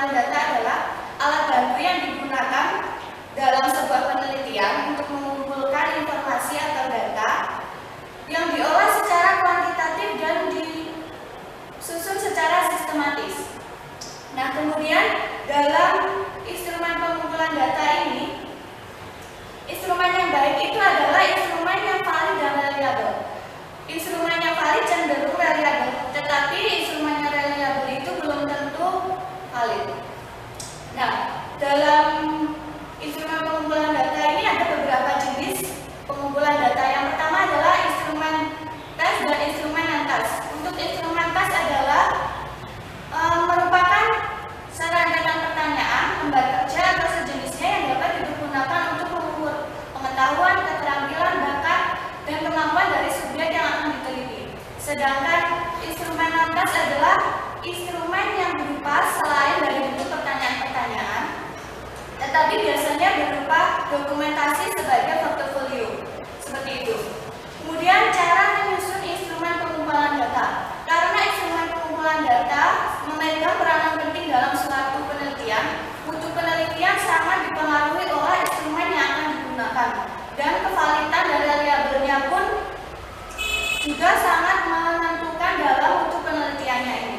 pengumpulan data adalah alat bantu yang digunakan dalam sebuah penelitian untuk mengumpulkan informasi atau data yang diolah secara kuantitatif dan disusun secara sistematis. Nah, kemudian dalam instrumen pengumpulan data ini, instrumen yang baik itu adalah instrumen yang valid dan reliable. Instrumen yang valid cenderung reliable, tetapi instrumen yang reliable itu belum tentu valid. Nah, dalam instrumen pengumpulan data ini ada beberapa jenis pengumpulan data. Yang pertama adalah instrumen tes dan instrumen non-tes. Untuk instrumen tes adalah merupakan serangkaian pertanyaan, lembar kerja atau sejenisnya yang dapat digunakan untuk mengukur pengetahuan, keterampilan, bakat, dan kemampuan dari subjek yang akan diteliti. Sedangkan instrumen non-tes adalah instrumen yang berupa selain dari bentuk pertanyaan-pertanyaan, tetapi biasanya berupa dokumentasi sebagai portofolio. Seperti itu. Kemudian cara menyusun instrumen pengumpulan data. Karena instrumen pengumpulan data memegang peranan penting dalam suatu penelitian, mutu penelitian sangat dipengaruhi oleh instrumen yang akan digunakan, dan kevalidan dan reliabelnya pun juga sangat menentukan dalam mutu penelitiannya ini.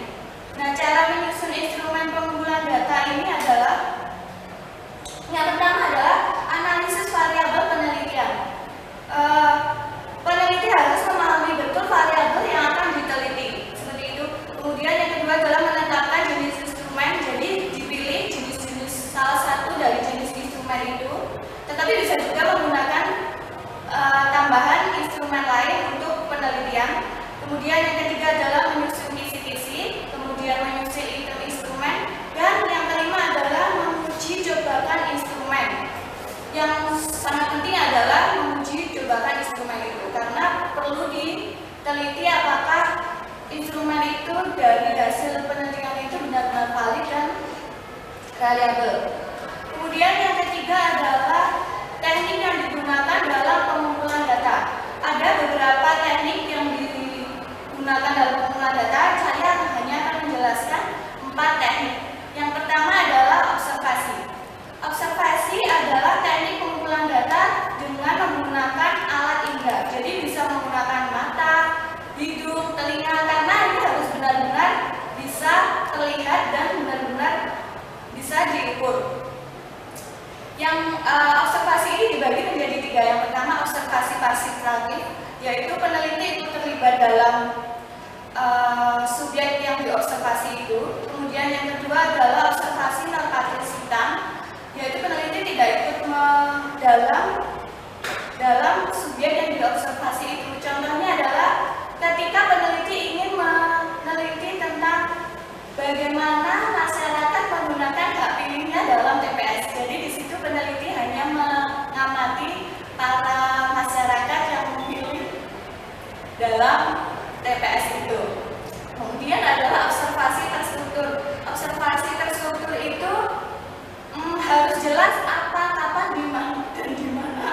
Nah, cara menyusun instrumen pengumpulan data ini adalah yang pertama adalah analisis variabel penelitian. Peneliti harus memahami betul variabel yang akan diteliti, seperti itu. Kemudian yang kedua adalah menetapkan jenis instrumen. Jadi dipilih jenis-jenis salah satu dari jenis instrumen itu, tetapi bisa juga menggunakan tambahan instrumen lain untuk penelitian. Kemudian yang ketiga adalah menyusun kisi-kisi, kemudian menyusun item instrumen, dan yang kelima adalah menguji jebakan instrumen. Yang sangat penting adalah menguji jebakan instrumen itu, karena perlu diteliti apakah instrumen itu dari hasil penelitian itu benar-benar valid dan reliable. Kemudian yang ketiga adalah teknik yang digunakan dalam pengumpulan data. Ada beberapa teknik yang digunakan dalam pengumpulan data. Saya hanya akan menjelaskan 4 teknik. Yang pertama adalah observasi. Observasi adalah teknik pengumpulan data dengan menggunakan alat indera. Jadi bisa menggunakan mata, hidung, telinga, karena ini harus benar-benar bisa terlihat dan benar-benar bisa diukur. Yang observasi ini dibagi menjadi 3. Yang pertama observasi partisipatif, yaitu peneliti itu terlibat dalam subjek yang diobservasi itu. Kemudian yang kedua adalah observasi non partisipan, yaitu peneliti tidak ikut dalam subjek yang diobservasi itu. Contohnya adalah ketika peneliti ingin meneliti tentang bagaimana masyarakat menggunakan hak pilihnya dalam TPS. Jadi di situ peneliti hanya mengamati para masyarakat yang memilih dalam TPS itu. Kemudian adalah observasi terstruktur. Observasi terstruktur itu harus jelas apa, kapan, di mana, dan di mana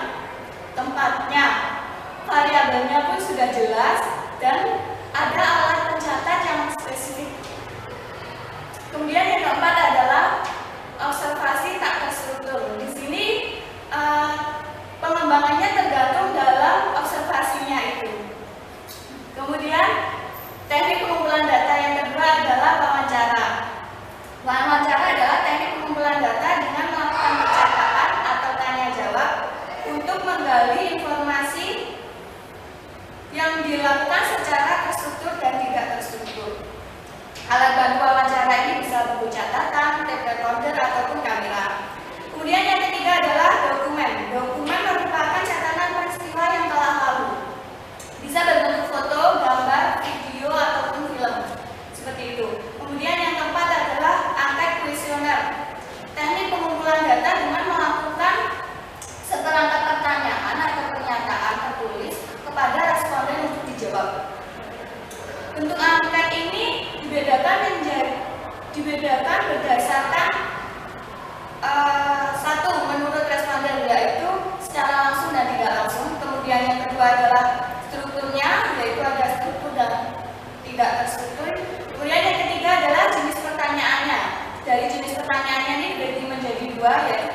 tempatnya. Variabelnya pun sudah jelas dan ada alat pencatat yang spesifik. Kemudian yang keempat adalah observasi tak terstruktur. Di sini pengembangannya tergantung dalam observasinya itu. Kemudian teknik pengumpulan data yang kedua adalah wawancara. Wawancara adalah teknik pengumpulan data dengan melakukan percakapan atau tanya jawab untuk menggali informasi yang dilakukan secara terstruktur dan tidak terstruktur. Alat bantu wawancara ini bisa buku catatan, tape recorder, ataupun kamera. Kemudian yang ketiga adalah dokumen. Dokumen merupakan catatan peristiwa yang telah lalu. Bisa berbentuk foto, gambar, video, ataupun film. Seperti itu. Kemudian yang keempat adalah angket kuesioner. Teknik pengumpulan data dengan melakukan seperangkat pertanyaan atau pernyataan tertulis kepada responden untuk dijawab. Bentuk angket ini dibedakan berdasarkan satu, menurut responden, yaitu secara langsung dan tidak langsung. Kemudian yang kedua adalah strukturnya, yaitu ada struktur dan tidak terstruktur. Kemudian yang ketiga adalah jenis pertanyaannya. Dari jenis kedua yaitu